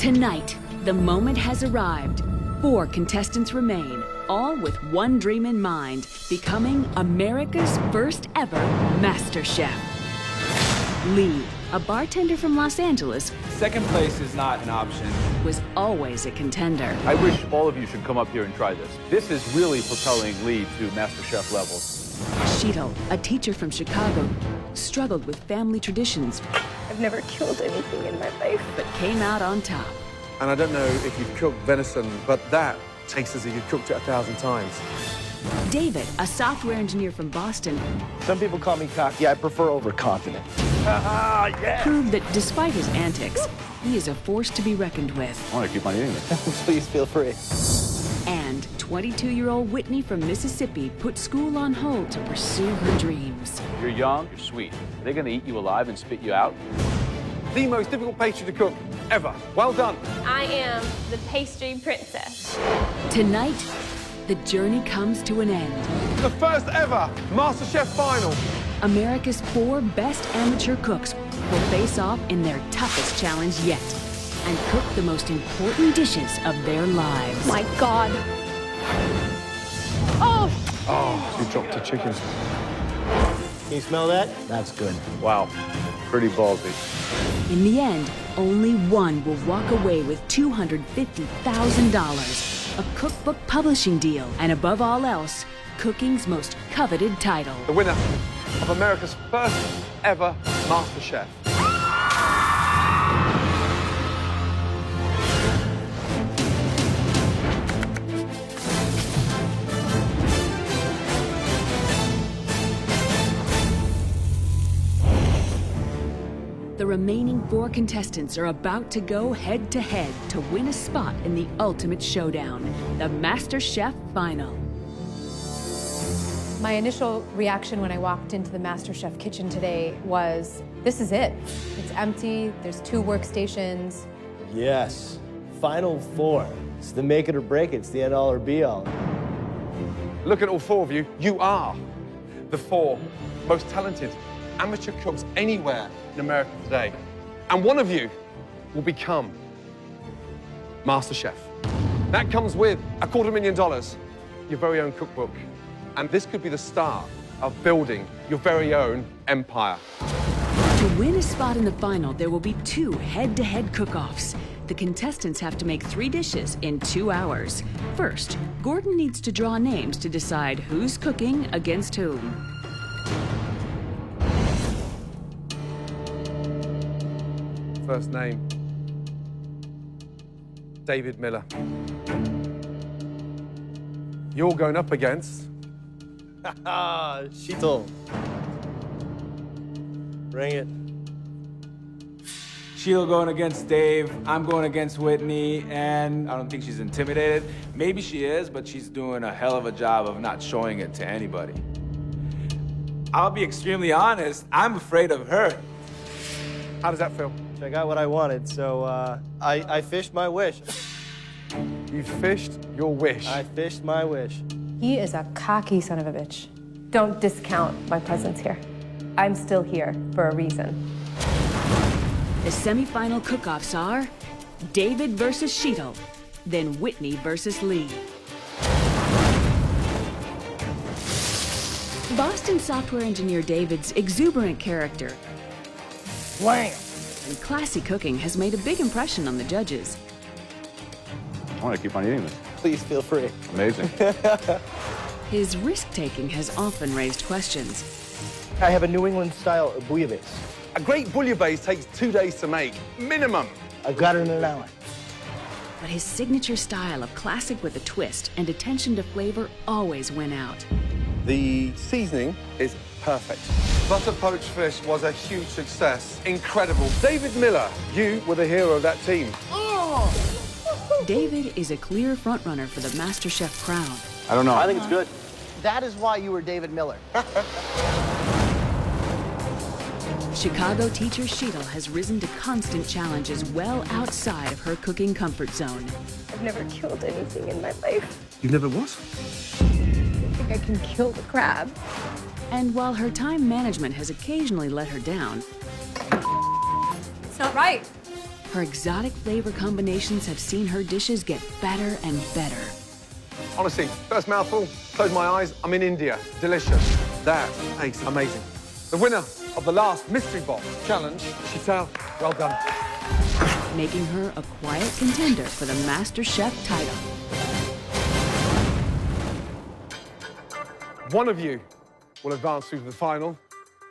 Tonight, the moment has arrived. 4 contestants remain, all with one dream in mind, becoming America's first ever MasterChef. Lee, a bartender from Los Angeles, Second place is not an option. was always a contender. I wish all of you should come up here and try this. This is really propelling Lee to MasterChef levels. Sheetal, a teacher from Chicago, struggled with family traditions, I've never killed anything in my life. but came out on top. And I don't know if you've cooked venison, but that tastes as if you've cooked it 1,000 times. David, a software engineer from Boston, Some people call me cocky. I prefer overconfident. proved that despite his antics, he is a force to be reckoned with. I want to keep on eating this. Please feel free. And 22-year-old Whitney from Mississippi put school on hold to pursue her dreams. You're young, you're sweet. Are they going to eat you alive and spit you out? The most difficult pastry to cook ever. Well done. I am the pastry princess. Tonight, the journey comes to an end. The first ever MasterChef final. America's 4 best amateur cooks will face off in their toughest challenge yet and cook the most important dishes of their lives. My God. Oh! Oh, you dropped a chicken. Can you smell that? That's good. Wow, pretty ballsy. In the end, only one will walk away with $250,000, a cookbook publishing deal, and above all else, cooking's most coveted title. The winner of America's first ever MasterChef. The remaining 4 contestants are about to go head-to-head to win a spot in the ultimate showdown, the MasterChef Final. My initial reaction when I walked into the MasterChef kitchen today was, this is it. It's empty, there's 2 workstations. Yes. Final 4. It's the make it or break it. It's the end all or be all. Look at all 4 of you. You are the 4 most talented amateur cooks anywhere in America today. And one of you will become MasterChef. That comes with $250,000, your very own cookbook. And this could be the start of building your very own empire. To win a spot in the final, there will be 2 head-to-head cook-offs. The contestants have to make 3 dishes in 2 hours. First, Gordon needs to draw names to decide who's cooking against whom. First name, David Miller. You're going up against... Sheetal. Bring it. Sheila going against Dave, I'm going against Whitney, and I don't think she's intimidated. Maybe she is, but she's doing a hell of a job of not showing it to anybody. I'll be extremely honest, I'm afraid of her. How does that feel? I got what I wanted, so I fished my wish. You fished your wish. I fished my wish. He is a cocky son of a bitch. Don't discount my presence here. I'm still here for a reason. The semi-final cook-offs are David versus Sheetal, then Whitney versus Lee. Boston software engineer David's exuberant character Wham! and classy cooking has made a big impression on the judges. I want to keep on eating this. Please feel free. Amazing. His risk-taking has often raised questions. I have a New England style bouillabaisse. A great bouillabaisse takes 2 days to make, minimum. I've got it in an hour. But his signature style of classic with a twist and attention to flavor always win out. The seasoning is perfect. Butter poached fish was a huge success. Incredible. David Miller, you were the hero of that team. David is a clear frontrunner for the MasterChef crown. I don't know. I think it's good. That is why you were David Miller. Chicago teacher Sheetal has risen to constant challenges well outside of her cooking comfort zone. I've never killed anything in my life. You never what? I think I can kill the crab. And while her time management has occasionally let her down, It's not right. Her exotic flavor combinations have seen her dishes get better and better. Honestly, first mouthful, close my eyes, I'm in India. Delicious. That tastes amazing. The winner of the last Mystery Box Challenge, Chital, well done. Making her a quiet contender for the MasterChef title. One of you will advance through to the final,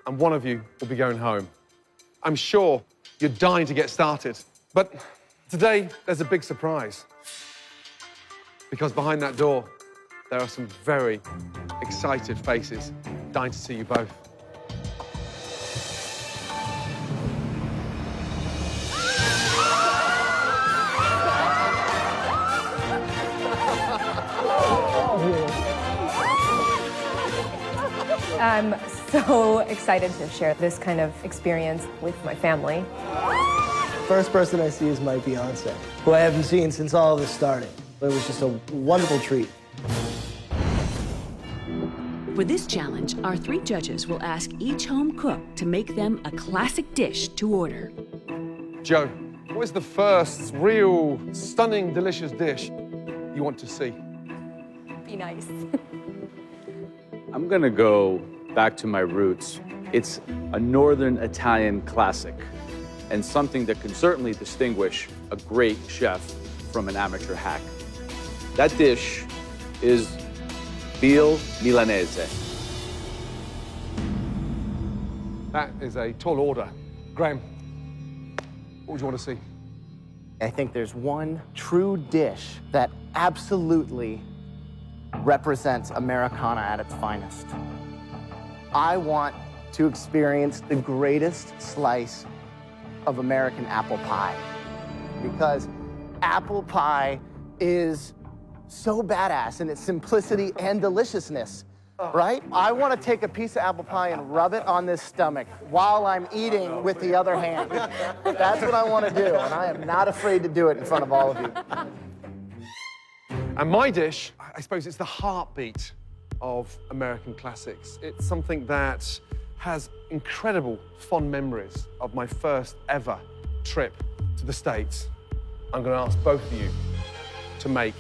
and one of you will be going home. I'm sure you're dying to get started, but today there's a big surprise. Because behind that door, there are some very excited faces dying to see you both. I'm so excited to share this kind of experience with my family. First person I see is my fiance, who I haven't seen since all of this started. But it was just a wonderful treat. For this challenge, our 3 judges will ask each home cook to make them a classic dish to order. Joe, what is the first real, stunning, delicious dish you want to see? Be nice. I'm gonna go back to my roots. It's a Northern Italian classic and something that can certainly distinguish a great chef from an amateur hack. That dish is veal Milanese. That is a tall order. Graham, what would you want to see? I think there's one true dish that absolutely represents Americana at its finest. I want to experience the greatest slice of American apple pie, because apple pie is so badass in its simplicity and deliciousness, right? I want to take a piece of apple pie and rub it on this stomach while I'm eating with the other hand. That's what I want to do, and I am not afraid to do it in front of all of you. And my dish, I suppose it's the heartbeat of American classics. It's something that has incredible fond memories of my first ever trip to the States. I'm going to ask both of you to make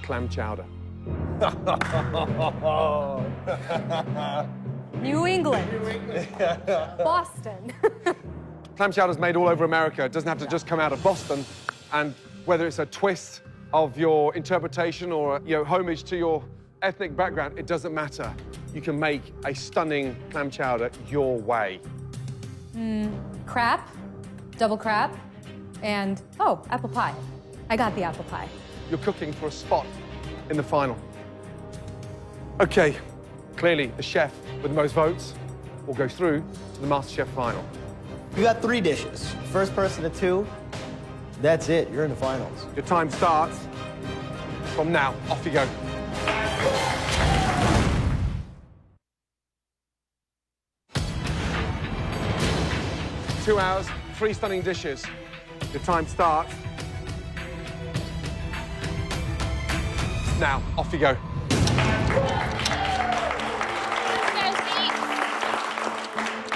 clam chowder. New England. Boston. Clam chowder is made all over America. It doesn't have to just come out of Boston. And whether it's a twist of your interpretation or homage to your ethnic background, it doesn't matter. You can make a stunning clam chowder your way. Crab, double crab, and, oh, apple pie. I got the apple pie. You're cooking for a spot in the final. Okay, clearly the chef with the most votes will go through to the MasterChef final. You got 3 dishes. First person to 2, that's it. You're in the finals. Your time starts from now. Off you go. Two hours, 3 stunning dishes. Your time starts now. Off you go.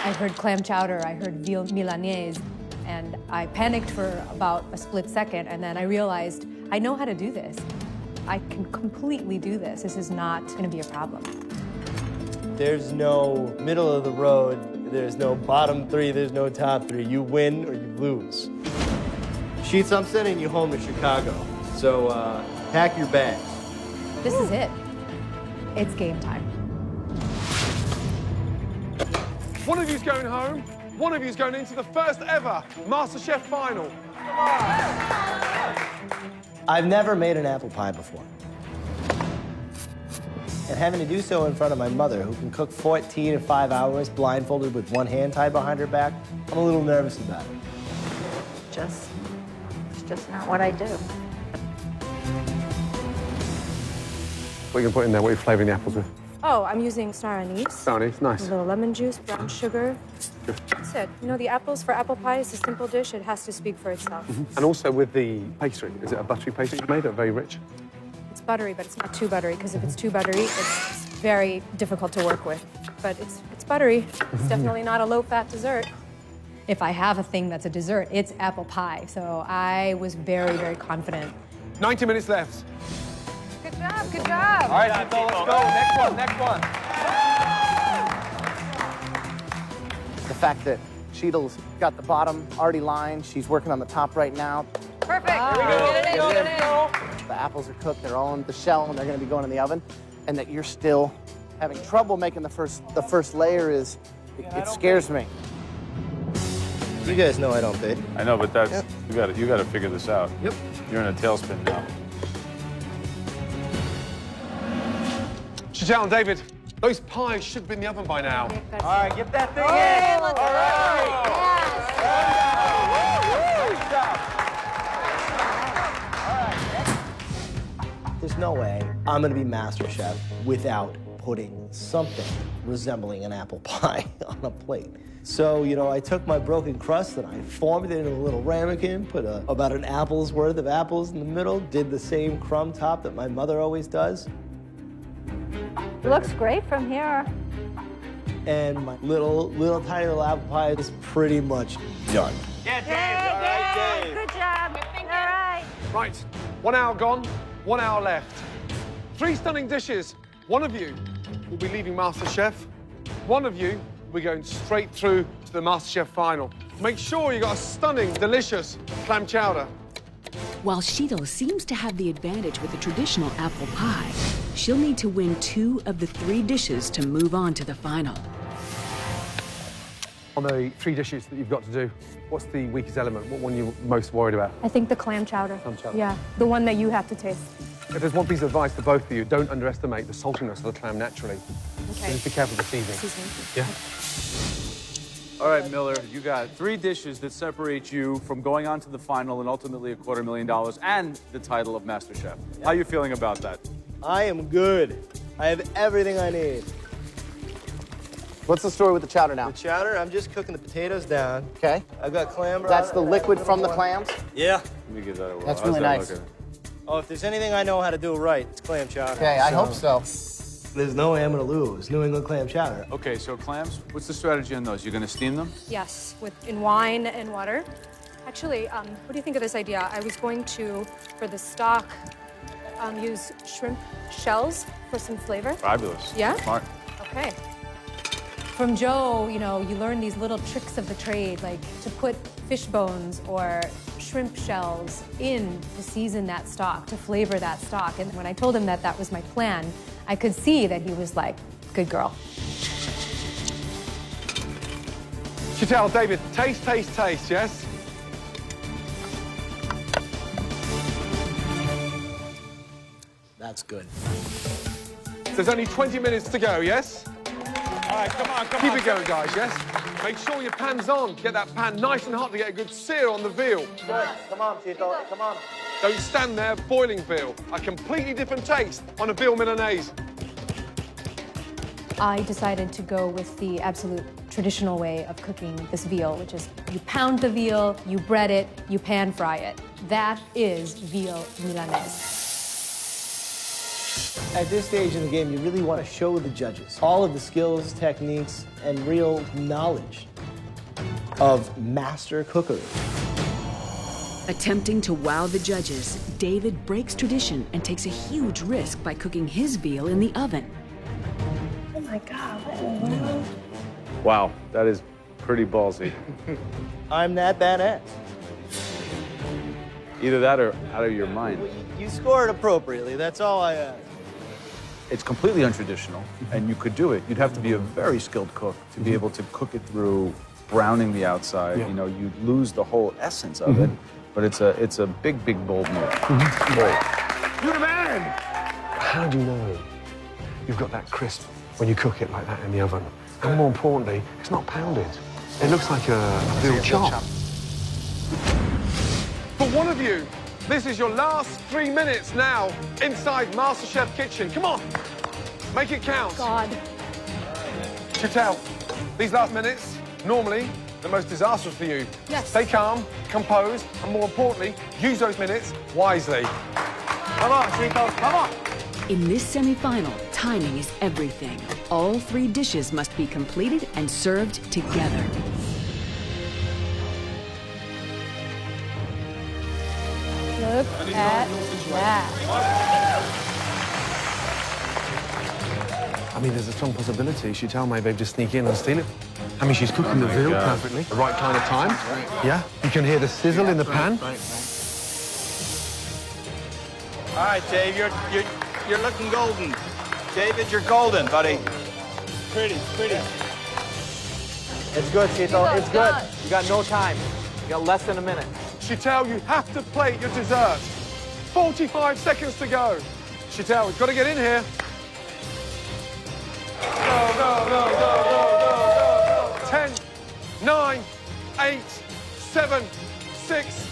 I heard clam chowder, I heard veal Milanese, and I panicked for about a split second, and then I realized I know how to do this. I can completely do this. This is not going to be a problem. There's no middle of the road. There's no bottom 3. There's no top 3. You win or you lose. Sheets, I'm sending you home to Chicago. So pack your bags. This is it. It's game time. One of you's going home. One of you's going into the first ever MasterChef final. I've never made an apple pie before. And having to do so in front of my mother, who can cook 14 in 5 hours, blindfolded with one hand tied behind her back, I'm a little nervous about it. It's just not what I do. What are you going to put in there? What are you flavouring the apples with? Oh, I'm using star anise. Star anise, nice. A little lemon juice, brown sugar. That's it. You know, the apples for apple pie is a simple dish. It has to speak for itself. And also with the pastry, is it a buttery pastry you made? Or very rich? It's buttery, but it's not too buttery, because if it's too buttery, it's very difficult to work with. But it's buttery. It's definitely not a low-fat dessert. If I have a thing that's a dessert, it's apple pie. So I was very, very confident. 90 minutes left. Good job, good job. All right, Chito, let's go. Next one, next one. The fact that Cheadle's got the bottom already lined, she's working on the top right now. Perfect. Here we go. Get it in, get it in. The apples are cooked, they're all in the shell, and they're gonna be going in the oven. And that you're still having trouble making the first layer is, it scares me. You guys know I don't bake. I know, but that's you got to figure this out. Yep. You're in a tailspin now. Chito and David, those pies should be in the oven by now. All right, get that thing Okay, in. let's All right. There's no way I'm gonna be MasterChef without putting something resembling an apple pie on a plate. So, you know, I took my broken crust and I formed it into a little ramekin, put about an apple's worth of apples in the middle, did the same crumb top that my mother always does. Looks great from here. And my little tiny little apple pie is pretty much done. Good job. All right. Right, 1 hour gone, 1 hour left. 3 stunning dishes. One of you will be leaving MasterChef. One of you will be going straight through to the MasterChef final. Make sure you got a stunning, delicious clam chowder. While Cheadle seems to have the advantage with the traditional apple pie, she'll need to win 2 of the 3 dishes to move on to the final. On the 3 dishes that you've got to do, what's the weakest element? What one are you most worried about? I think the clam chowder. Clam chowder. Yeah, the one that you have to taste. If there's one piece of advice to both of you, don't underestimate the saltiness of the clam naturally. Okay. Just be careful with the seasoning. Seasoning. Yeah. All right, Miller, you got 3 dishes that separate you from going on to the final and ultimately $250,000 and the title of MasterChef. How are you feeling about that? I am good. I have everything I need. What's the story with the chowder now? The chowder, I'm just cooking the potatoes down. Okay. I've got clam. That's the liquid from the clams? Yeah. Let me give that a whirl. That's How's really that nice. looking? Oh, if there's anything I know how to do right, it's clam chowder. Okay, I hope so. There's no way I'm gonna lose. New England clam chowder. Okay, so clams, what's the strategy on those? You're going to steam them? Yes, in wine and water. Actually, what do you think of this idea? I was going to, for the stock, use shrimp shells for some flavor. Fabulous. Yeah? Smart. Okay. From Joe, you know, you learn these little tricks of the trade, like to put fish bones or shrimp shells in to season that stock, to flavor that stock. And when I told him that that was my plan, I could see that he was like, good girl. Chito, David, taste, taste, taste, yes? That's good. There's only 20 minutes to go, yes? All right, come on, Keep it going, guys, yes? Make sure your pan's on. Get that pan nice and hot to get a good sear on the veal. Good. Come on, Chito. Come on. Don't stand there boiling veal. A completely different taste on a veal Milanese. I decided to go with the absolute traditional way of cooking this veal, which is you pound the veal, you bread it, you pan fry it. That is veal Milanese. At this stage in the game, you really want to show the judges all of the skills, techniques, and real knowledge of master cookery. Attempting to wow the judges, David breaks tradition and takes a huge risk by cooking his veal in the oven. Oh my God, what in the world? Wow, that is pretty ballsy. I'm that badass. Either that or out of your mind. You scored appropriately. That's all I ask. It's completely untraditional, and you could do it. You'd have to be a very skilled cook to be able to cook it through browning the outside. You know, you'd lose the whole essence of it. But it's a big, big, bold move. Bold. You're the man! How do you know you've got that crisp when you cook it like that in the oven? And more importantly, it's not pounded. It looks like a veal chop. For one of you, this is your last 3 minutes now inside MasterChef kitchen. Come on, make it count. God. Chito, these last minutes, normally the most disastrous for you. Yes. Stay calm, compose, and more importantly, use those minutes wisely. Come on, Chito, come on. In this semi-final, timing is everything. All 3 dishes must be completed and served together. Look at that. I mean, there's a strong possibility Chantal may be able to sneak in and steal it. I mean, she's cooking the veal perfectly, the right kind of time. Yeah, you can hear the sizzle in the pan. All right, Dave, you're looking golden. David, you're golden, buddy. Pretty. It's good, Chito. It's good. You got no time. You got less than a minute. Chantal, you have to plate your dessert. 45 seconds to go. Chantal, we've got to get in here. Go. 10, 9, 8, 7, 6,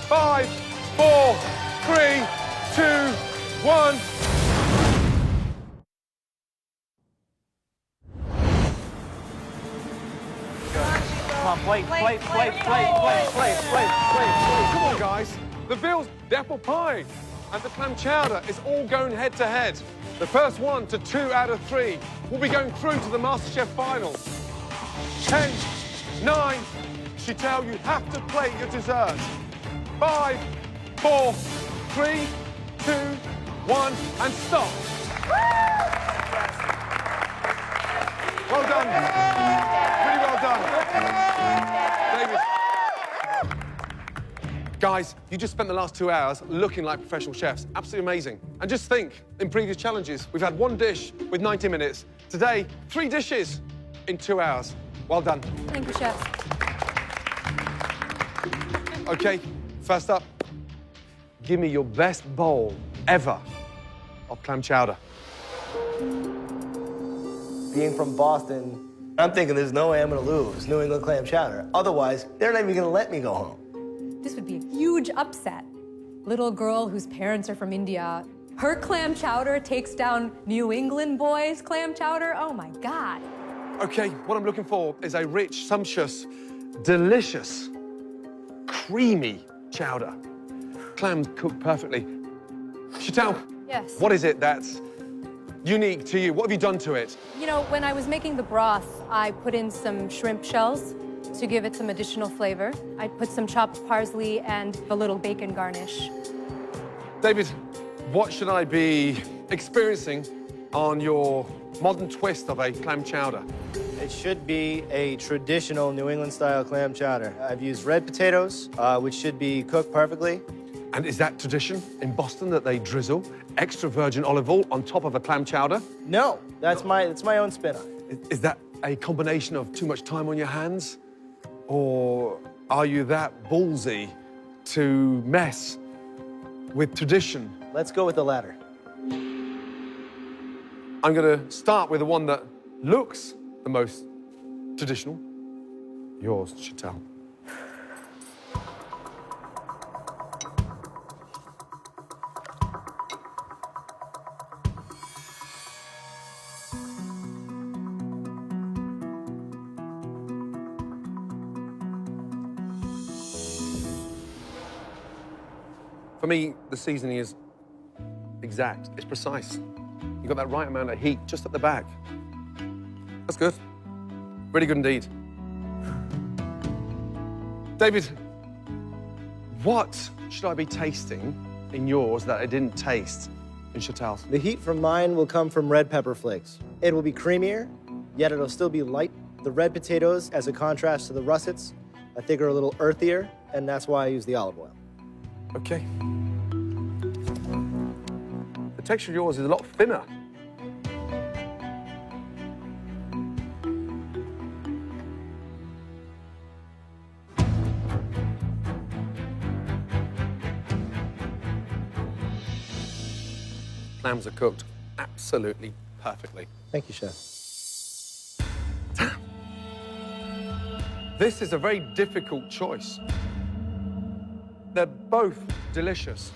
5, 4, 3, 2, 1. Come on, plate. Come on, guys. The veal's the apple pie and the clam chowder is all going head to head. The first 1 to 2 out of 3 will be going through to the MasterChef final. 10, 9, Chantal, you have to plate your dessert. 5, 4, 3, 2, 1, and stop. Well done. Really well done. David. Guys, you just spent the last 2 hours looking like professional chefs. Absolutely amazing. And just think, in previous challenges, we've had 1 dish with 90 minutes. Today, 3 dishes in 2 hours. Well done. Thank you, Chef. Okay, first up, give me your best bowl ever of clam chowder. Being from Boston, I'm thinking there's no way I'm gonna lose New England clam chowder. Otherwise, they're not even gonna let me go home. This would be a huge upset. Little girl whose parents are from India, her clam chowder takes down New England boys' clam chowder. Oh my God. Okay, what I'm looking for is a rich, sumptuous, delicious, creamy chowder. Clams cooked perfectly. Chantal, Yes. what is it that's unique to you? What have you done to it? You know, when I was making the broth, I put in some shrimp shells to give it some additional flavor. I put some chopped parsley and a little bacon garnish. David, what should I be experiencing on your modern twist of a clam chowder? It should be a traditional New England-style clam chowder. I've used red potatoes, which should be cooked perfectly. And is that tradition in Boston that they drizzle extra virgin olive oil on top of a clam chowder? No, that's my own spin on it. Is that a combination of too much time on your hands? Or are you that ballsy to mess with tradition? Let's go with the latter. I'm gonna start with the one that looks the most traditional. Yours, Chantal. For me, the seasoning is exact. It's precise. You got that right amount of heat just at the back. That's good. Really good indeed. David, what should I be tasting in yours that I didn't taste in Chantal's? The heat from mine will come from red pepper flakes. It will be creamier, yet it'll still be light. The red potatoes, as a contrast to the russets, I think are a little earthier, and that's why I use the olive oil. Okay. The texture of yours is a lot thinner. Clams are cooked absolutely perfectly. Thank you, Chef. This is a very difficult choice. They're both delicious.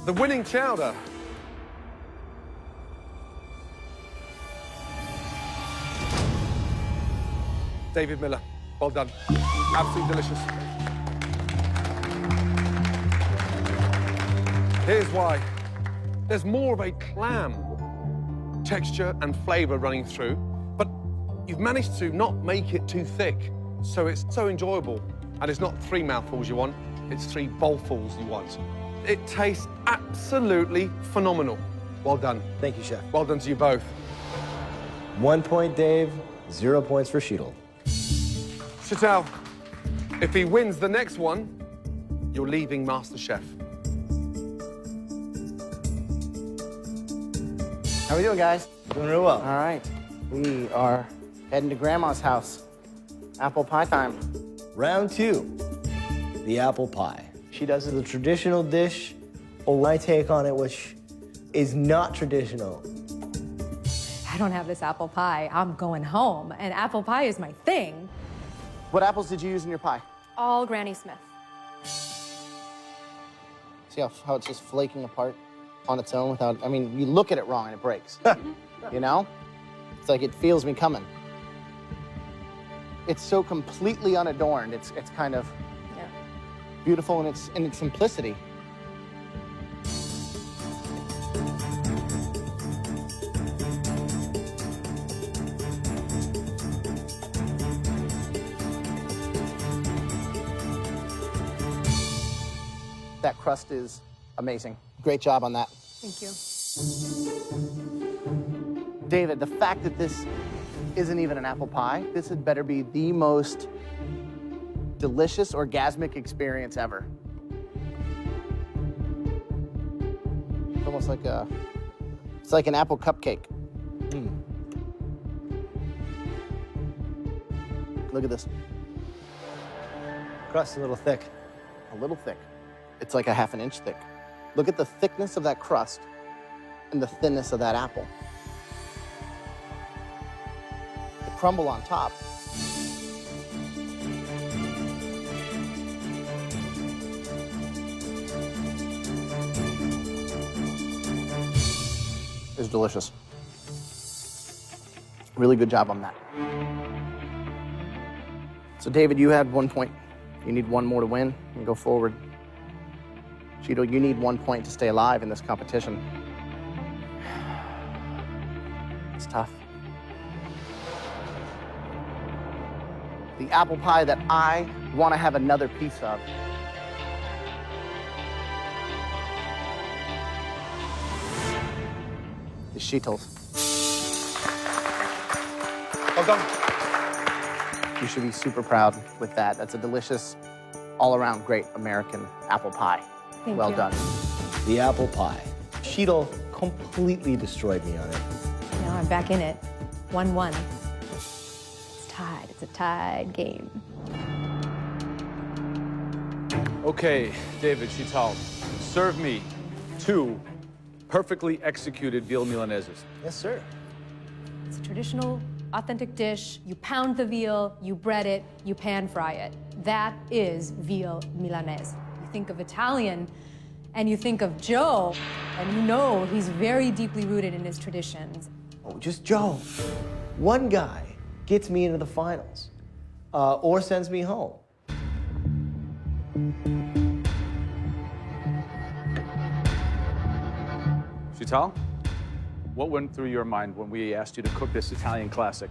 The winning chowder David Miller, well done. Absolutely delicious. Here's why. There's more of a clam texture and flavor running through, but you've managed to not make it too thick, so it's so enjoyable. And it's not 3 mouthfuls you want, it's 3 bowlfuls you want. It tastes absolutely phenomenal. Well done. Thank you, Chef. Well done to you both. 1 point, Dave. 0 points for Sheetal. Chital, if he wins the next one, you're leaving MasterChef. How we doing, guys? Doing real well. All right. We are heading to Grandma's house. Apple pie time. Round 2, the apple pie. She does the traditional dish, or my take on it, which is not traditional. I don't have this apple pie. I'm going home, and apple pie is my thing. What apples did you use in your pie? All Granny Smith. See how it's just flaking apart on its own without, I mean, you look at it wrong and it breaks. You know? It's like it feels me coming. It's so completely unadorned. It's kind of beautiful in its simplicity. That crust is amazing. Great job on that. Thank you. David, the fact that this isn't even an apple pie, this had better be the most delicious, orgasmic experience ever. It's almost like it's like an apple cupcake. Look at this. Crust a little thick. A little thick. It's like a 1/2 inch thick. Look at the thickness of that crust and the thinness of that apple. The crumble on top. Is delicious. Really good job on that. So David, you had 1 point. You need 1 more to win and go forward. Cheeto, you need 1 point to stay alive in this competition. It's tough. The apple pie that I want to have another piece of is Cheeto's. Well done. You should be super proud with that. That's a delicious, all-around great American apple pie. Thank well you. done. The apple pie. Sheetal completely destroyed me on it. Now I'm back in it. 1-1. It's tied. It's a tied game. Okay, David, Chital, serve me 2 perfectly executed veal Milaneses. Yes, sir. It's a traditional, authentic dish. You pound the veal, you bread it, you pan fry it. That is veal Milanese. You think of Italian, and you think of Joe, and you know he's very deeply rooted in his traditions. Oh, just Joe. One guy gets me into the finals, or sends me home. Chital, what went through your mind when we asked you to cook this Italian classic?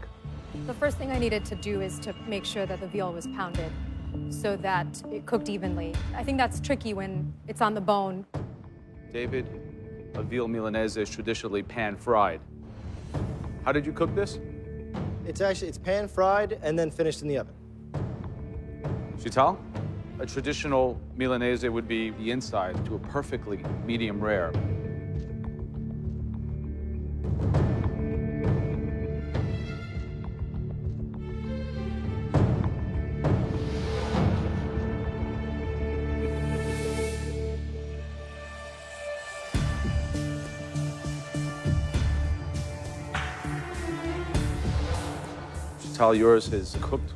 The first thing I needed to do is to make sure that the veal was pounded so that it cooked evenly. I think that's tricky when it's on the bone. David, a veal Milanese is traditionally pan-fried. How did you cook this? It's pan fried and then finished in the oven. Chital, a traditional Milanese would be the inside to a perfectly medium rare. Chital, yours is cooked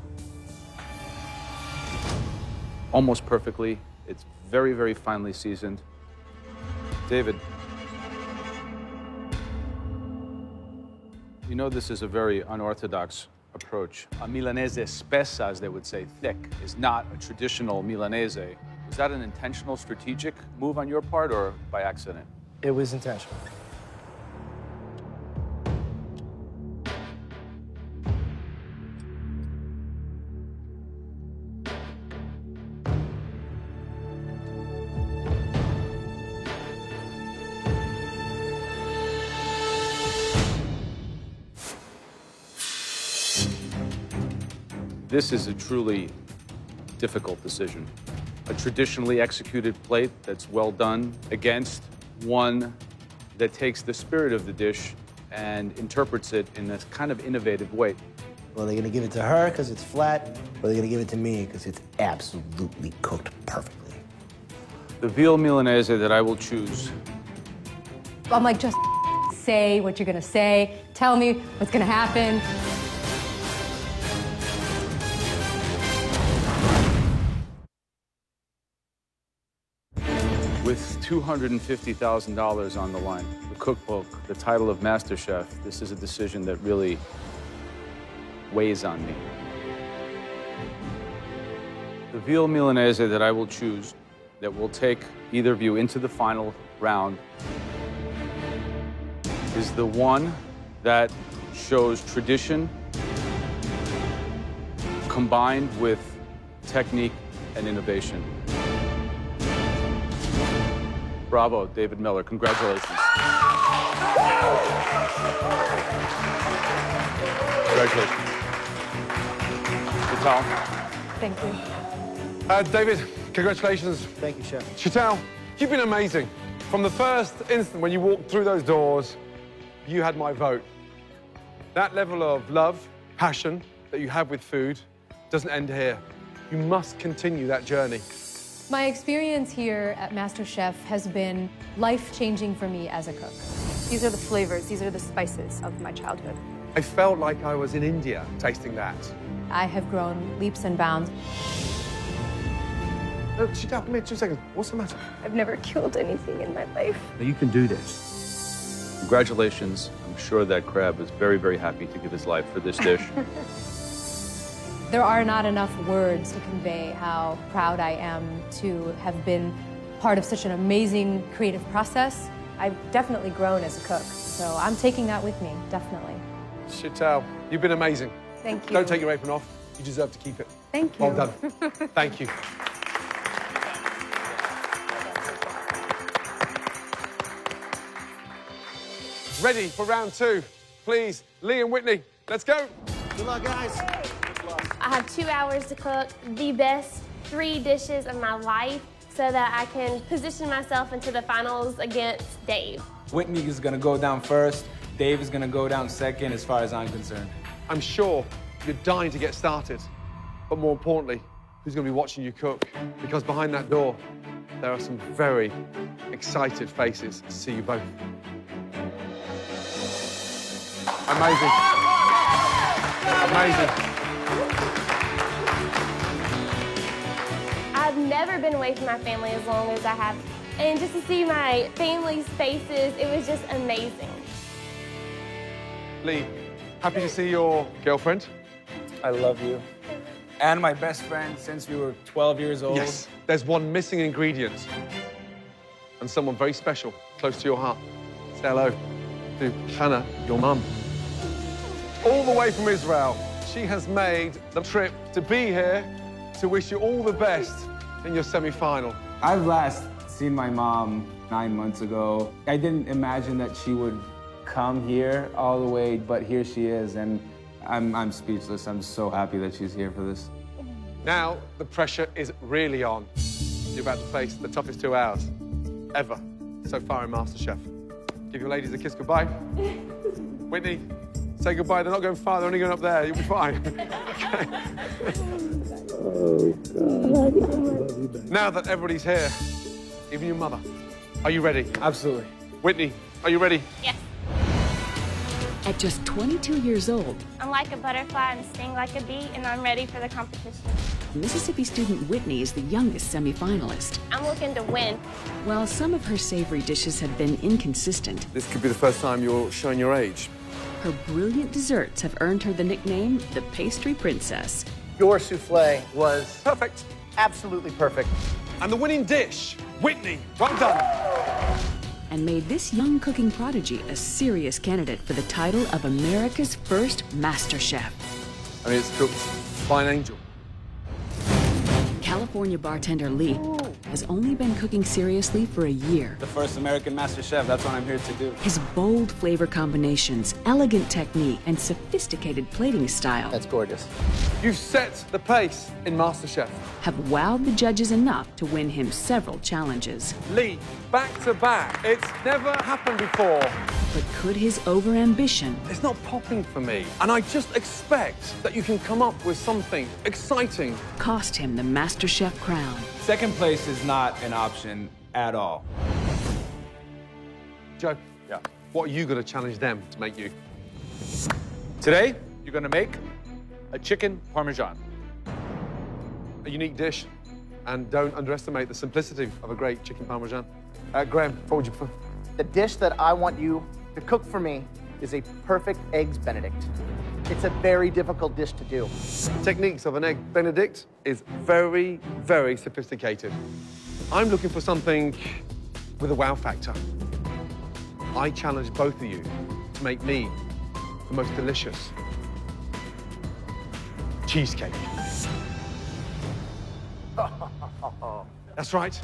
almost perfectly. It's very, very finely seasoned. David, you know this is a very unorthodox approach. A Milanese spessa, as they would say, thick, is not a traditional Milanese. Was that an intentional, strategic move on your part or by accident? It was intentional. This is a truly difficult decision. A traditionally executed plate that's well done against one that takes the spirit of the dish and interprets it in a kind of innovative way. Well, they're gonna give it to her because it's flat, or they're gonna give it to me because it's absolutely cooked perfectly. The veal Milanese that I will choose. I'm like, just say what you're gonna say. Tell me what's gonna happen. With $250,000 on the line, the cookbook, the title of MasterChef, this is a decision that really weighs on me. The veal Milanese that I will choose, that will take either of you into the final round, is the one that shows tradition combined with technique and innovation. Bravo, David Miller. Congratulations. Congratulations. Chantal. Thank you. David, congratulations. Thank you, Chef. Chantal, you've been amazing. From the first instant when you walked through those doors, you had my vote. That level of love, passion that you have with food doesn't end here. You must continue that journey. My experience here at MasterChef has been life-changing for me as a cook. These are the flavors, these are the spices of my childhood. I felt like I was in India tasting that. I have grown leaps and bounds. Chantal, come here, 2 seconds. What's the matter? I've never killed anything in my life. You can do this. Congratulations. I'm sure that crab is very, very happy to give his life for this dish. There are not enough words to convey how proud I am to have been part of such an amazing creative process. I've definitely grown as a cook, so I'm taking that with me, definitely. Chantal, you've been amazing. Thank you. Don't take your apron off. You deserve to keep it. Thank you. Well done. Thank you. Ready for round 2. Please, Lee and Whitney, let's go. Good luck, guys. I have 2 hours to cook the best 3 dishes of my life so that I can position myself into the finals against Dave. Whitney is gonna go down first. Dave is gonna go down second as far as I'm concerned. I'm sure you're dying to get started, but more importantly, who's gonna be watching you cook? Because behind that door, there are some very excited faces to see you both. Amazing. Amazing. I've never been away from my family as long as I have. And just to see my family's faces, it was just amazing. Lee, happy to see your girlfriend. I love you. And my best friend since we were 12 years old. Yes, there's one missing ingredient. And someone very special, close to your heart. Say hello to Hannah, your mum. All the way from Israel, she has made the trip to be here to wish you all the best in your semi-final. I've last seen my mom 9 months ago. I didn't imagine that she would come here all the way, but here she is, and I'm speechless. I'm so happy that she's here for this. Now, the pressure is really on. You're about to face the toughest 2 hours ever so far in MasterChef. Give your ladies a kiss goodbye. Whitney, say goodbye. They're not going far, they're only going up there. You'll be fine. Oh, God. Now that everybody's here, even your mother, are you ready? Absolutely. Whitney, are you ready? Yes. At just 22 years old, I'm like a butterfly and sting like a bee, and I'm ready for the competition. Mississippi student Whitney is the youngest semifinalist. I'm looking to win. While some of her savory dishes have been inconsistent, This could be the first time you're showing your age. her brilliant desserts have earned her the nickname the Pastry Princess. Your souffle was Perfect. absolutely perfect. And the winning dish, Whitney, well done. And made this young cooking prodigy a serious candidate for the title of America's first MasterChef. I mean, it's cooked by an angel. California bartender Lee has only been cooking seriously for a year. The first American Master Chef, that's what I'm here to do. His bold flavor combinations, elegant technique, and sophisticated plating style That's gorgeous. You've set the pace in MasterChef. have wowed the judges enough to win him several challenges. Lee, back to back. It's never happened before. But could his overambition It's not popping for me. And I just expect that you can come up with something exciting. cost him the MasterChef crown? Second place is not an option at all. Joe, what are you going to challenge them to make you? Today, you're gonna make a chicken parmesan. A unique dish. And don't underestimate the simplicity of a great chicken parmesan. Graham, what would you prefer? The dish that I want you to cook for me is a perfect Eggs Benedict. It's a very difficult dish to do. Techniques of an egg Benedict is very, very sophisticated. I'm looking for something with a wow factor. I challenge both of you to make me the most delicious cheesecake. That's right.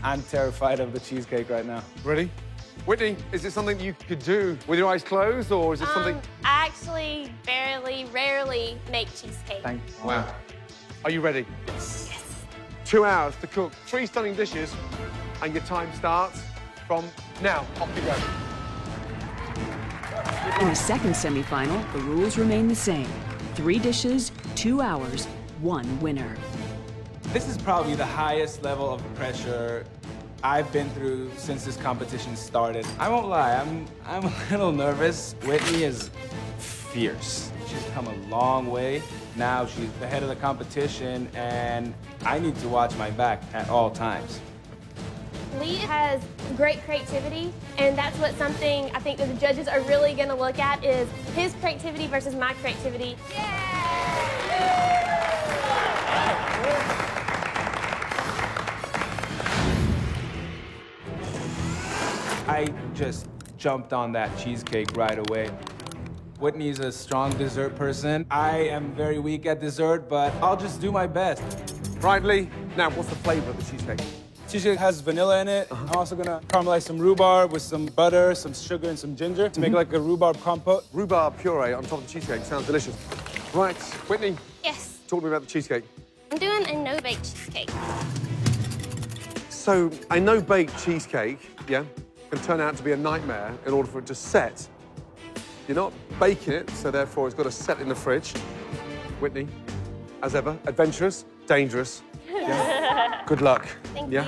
I'm terrified of the cheesecake right now. Ready? Whitney, is it something you could do with your eyes closed, or is it something... I actually rarely make cheesecake. Wow. Are you ready? Yes. 2 hours to cook 3 stunning dishes, and your time starts from now. Off you go. In the second semifinal, the rules remain the same. 3 dishes, 2 hours, 1 winner. This is probably the highest level of pressure I've been through since this competition started. I won't lie, I'm a little nervous. Whitney is fierce. She's come a long way. Now she's the head of the competition, and I need to watch my back at all times. Lee has great creativity, and that's what something I think that the judges are really going to look at is his creativity versus my creativity. I just jumped on that cheesecake right away. Whitney's a strong dessert person. I am very weak at dessert, but I'll just do my best. Right, Lee. Now, what's the flavor of the cheesecake? Cheesecake has vanilla in it. I'm also gonna caramelize some rhubarb with some butter, some sugar, and some ginger to make like a rhubarb compote. Rhubarb puree on top of the cheesecake. Sounds delicious. Right, Whitney. Yes. Talk to me about the cheesecake. I'm doing a no-bake cheesecake. So, a no-bake cheesecake, can turn out to be a nightmare in order for it to set. You're not baking it, so therefore it's got to set in the fridge. Whitney, as ever, adventurous, dangerous. Yeah. Good luck. Thank you.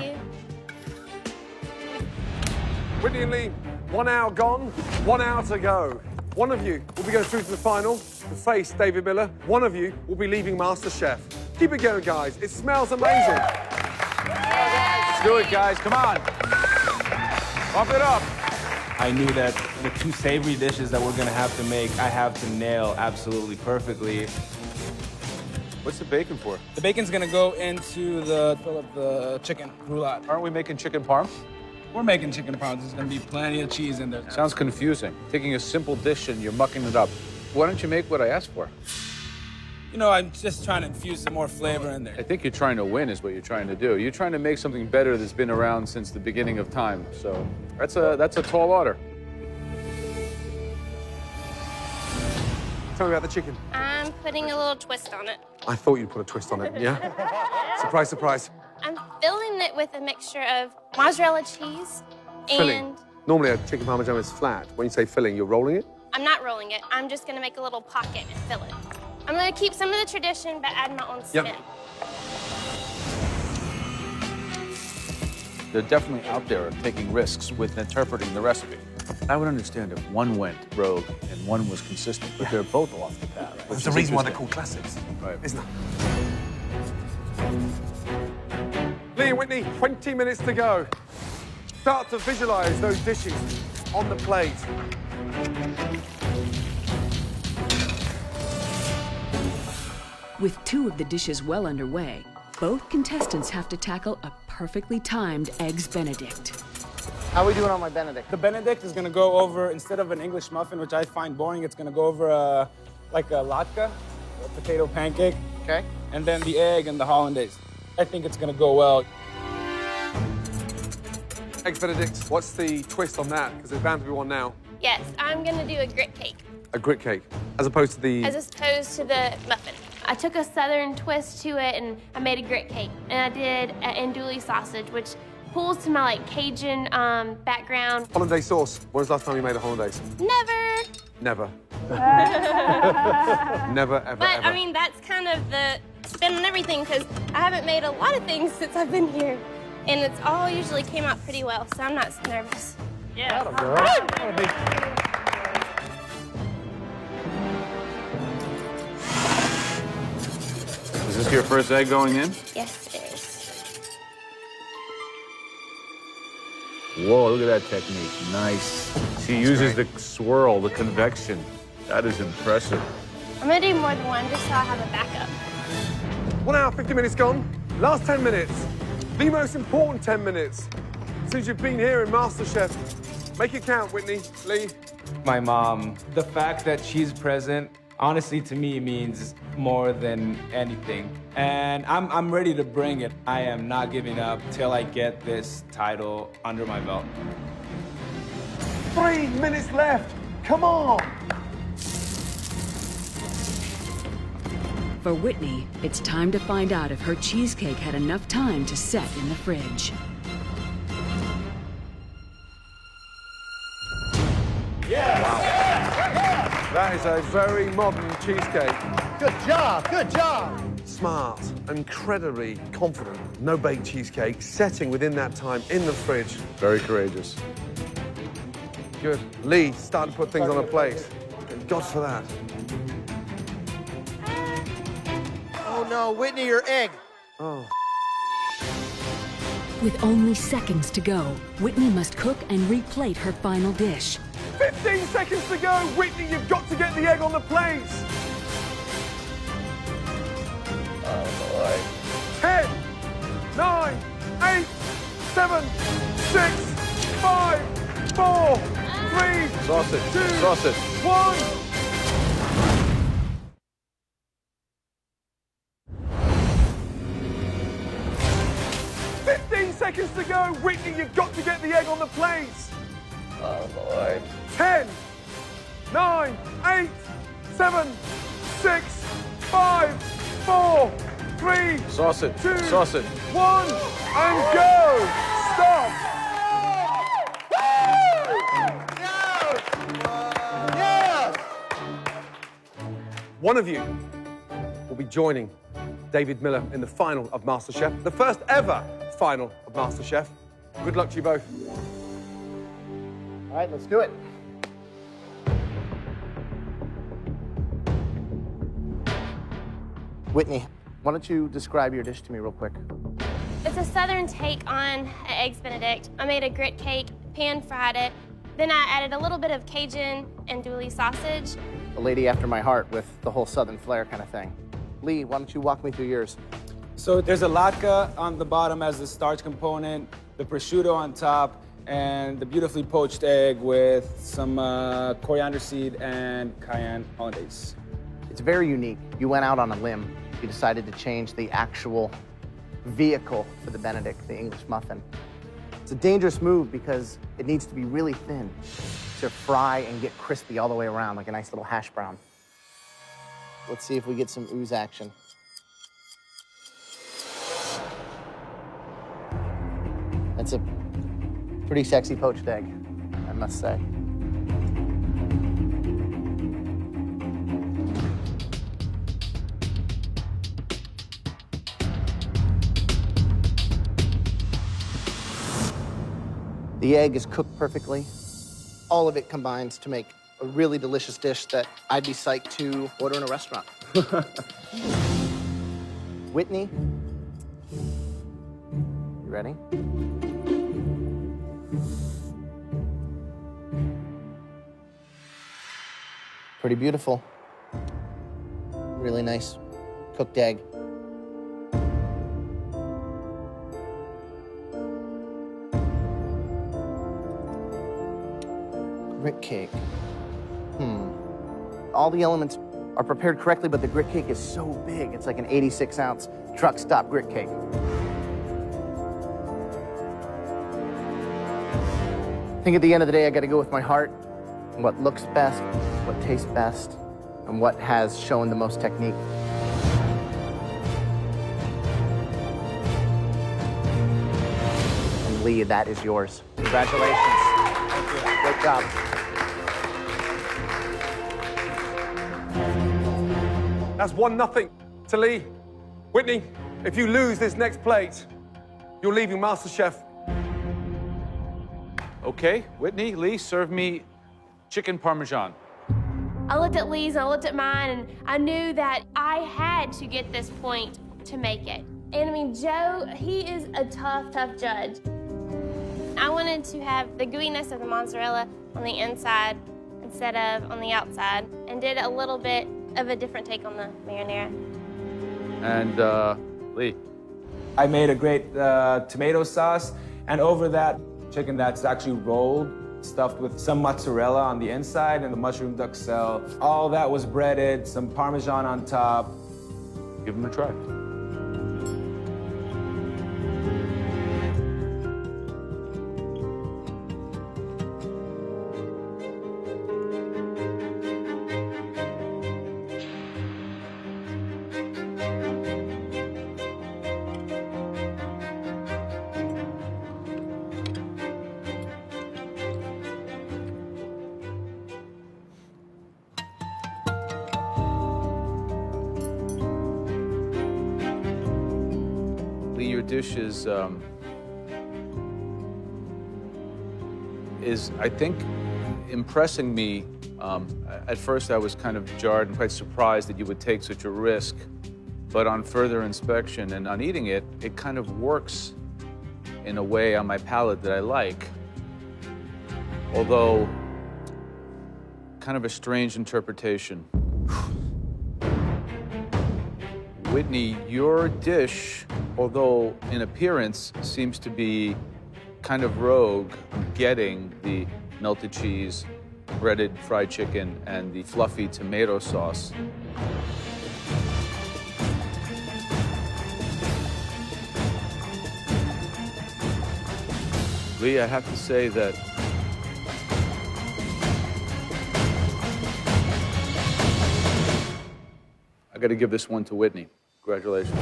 Whitney and Lee, 1 hour gone, 1 hour to go. One of you will be going through to the final to face David Miller. One of you will be leaving MasterChef. Keep it going, guys. It smells amazing. Let's do it, guys. Come on. Pump it up. I knew that the 2 savory dishes that we're gonna have to make, I have to nail absolutely perfectly. What's the bacon for? The bacon's gonna go into the fill up the chicken roulade. Aren't we making chicken parm? We're making chicken parm. There's gonna be plenty of cheese in there. Sounds confusing. Taking a simple dish and you're mucking it up. Why don't you make what I asked for? You know, I'm just trying to infuse some more flavor in there. I think you're trying to win is what you're trying to do. You're trying to make something better that's been around since the beginning of time. So that's a tall order. Tell me about the chicken. I'm putting a little twist on it. I thought you'd put a twist on it, yeah? Surprise, surprise. I'm filling it with a mixture of mozzarella cheese Filling. and... Normally a chicken parmesan is flat. When you say filling, you're rolling it? I'm not rolling it. I'm just gonna make a little pocket and fill it. I'm gonna keep some of the tradition, but add my own spin. They're definitely out there taking risks with interpreting the recipe. I would understand if one went rogue and one was consistent, but they're both off the path. That's the reason why they're called classics, right? Isn't it? Lee and Whitney, 20 minutes to go. Start to visualize those dishes on the plate. With 2 of the dishes well underway, both contestants have to tackle a perfectly timed Eggs Benedict. How are we doing on my Benedict? The Benedict is gonna go over, instead of an English muffin, which I find boring, it's gonna go over like a latke, a potato pancake. Okay. And then the egg and the hollandaise. I think it's gonna go well. Eggs Benedict, what's the twist on that? Because there's bound to be one now. Yes, I'm gonna do a grit cake. A grit cake, as opposed to the... As opposed to the muffin. I took a southern twist to it and I made a grit cake. And I did an andouille sausage, which pulls to my like Cajun background. Hollandaise sauce. When was the last time you made a hollandaise? Never. Never. Never, ever, But ever. I mean, that's kind of the spin on everything because I haven't made a lot of things since I've been here. And it's all usually came out pretty well, so I'm not nervous. Yeah. Is this your first egg going in? Yes, it is. Whoa, look at that technique. Nice. She uses the swirl, the convection. That is impressive. I'm gonna do more than one just so I have a backup. 1 hour, 50 minutes gone. Last 10 minutes. The most important 10 minutes since you've been here in MasterChef. Make it count, Whitney, Lee. My mom, the fact that she's present, honestly, to me, means more than anything. And I'm ready to bring it. I am not giving up till I get this title under my belt. 3 minutes left. Come on. For Whitney, it's time to find out if her cheesecake had enough time to set in the fridge. That is a very modern cheesecake. Good job, good job. Smart, incredibly confident, no-bake cheesecake, setting within that time in the fridge. Very courageous. Good. Lee, starting to put things on a plate. Thank God for that. Oh no, Whitney, your egg. Oh. With only seconds to go, Whitney must cook and replate her final dish. 15 seconds to go. Whitney, you've got to get the egg on the plate. Oh, boy. 10, 9, 8, 7, 6, 5, 4, 3, Sausage, 2, sausage. 1. Seconds to go. Whitney, you've got to get the egg on the plate. Oh, boy. 10, 9, 8, 7, 6, 5, 4, 3, Sausage, 2, sausage. 1, and go. Stop. Yes! One of you will be joining David Miller in the final of MasterChef, the first ever final of MasterChef. Good luck to you both. All right, let's do it. Whitney, why don't you describe your dish to me real quick? It's a southern take on an Eggs Benedict. I made a grit cake, pan-fried it. Then I added a little bit of Cajun andouille sausage. A lady after my heart with the whole southern flair kind of thing. Lee, why don't you walk me through yours? So there's a latke on the bottom as the starch component, the prosciutto on top, and the beautifully poached egg with some coriander seed and cayenne hollandaise. It's very unique. You went out on a limb. You decided to change the actual vehicle for the Benedict, the English muffin. It's a dangerous move because it needs to be really thin to fry and get crispy all the way around, like a nice little hash brown. Let's see if we get some ooze action. That's a pretty sexy poached egg, I must say. The egg is cooked perfectly. All of it combines to make a really delicious dish that I'd be psyched to order in a restaurant. Whitney, you ready? Pretty beautiful. Really nice cooked egg. grit cake. All the elements are prepared correctly, but the grit cake is so big. It's like an 86-ounce truck stop grit cake. I think at the end of the day, I got to go with my heart, what looks best, what tastes best, and what has shown the most technique. And Lee, that is yours. Congratulations. Thank you. Great job. That's 1-0 to Lee. Whitney, if you lose this next plate, you're leaving MasterChef. Okay, Whitney, Lee, serve me chicken parmesan. I looked at Lee's and I looked at mine, and I knew that I had to get this point to make it. And I mean, Joe, he is a tough, tough judge. I wanted to have the gooiness of the mozzarella on the inside instead of on the outside, and did a little bit of a different take on the marinara. And Lee? I made a great tomato sauce, and over that, chicken that's actually rolled, stuffed with some mozzarella on the inside and the mushroom duxelle. All that was breaded, some Parmesan on top. Give them a try. Your dish is I think, impressing me. At first, I was kind of jarred and quite surprised that you would take such a risk. But on further inspection and on eating it, it kind of works in a way on my palate that I like. Although, kind of a strange interpretation. Whitney, your dish, although in appearance seems to be kind of rogue, getting the melted cheese, breaded fried chicken, and the fluffy tomato sauce. Lee, I have to say that I got to give this one to Whitney. Congratulations.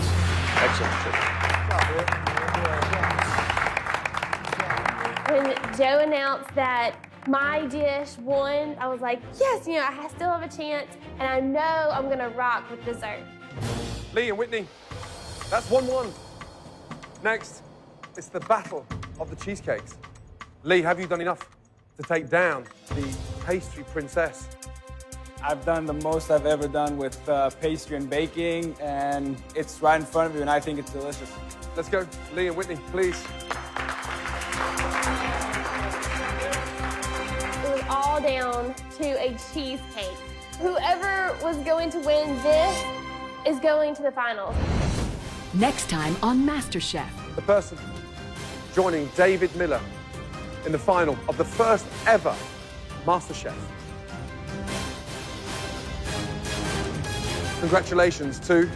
Excellent chicken. When Joe announced that my dish won, I was like, yes, you know, I still have a chance, and I know I'm gonna rock with dessert. Lee and Whitney, that's 1-1. Next, it's the battle of the cheesecakes. Lee, have you done enough to take down the pastry princess? I've done the most I've ever done with pastry and baking, and it's right in front of you, and I think it's delicious. Let's go. Lee and Whitney, please. It was all down to a cheesecake. Whoever was going to win this is going to the finals. Next time on MasterChef. The person joining David Miller in the final of the first ever MasterChef. Congratulations to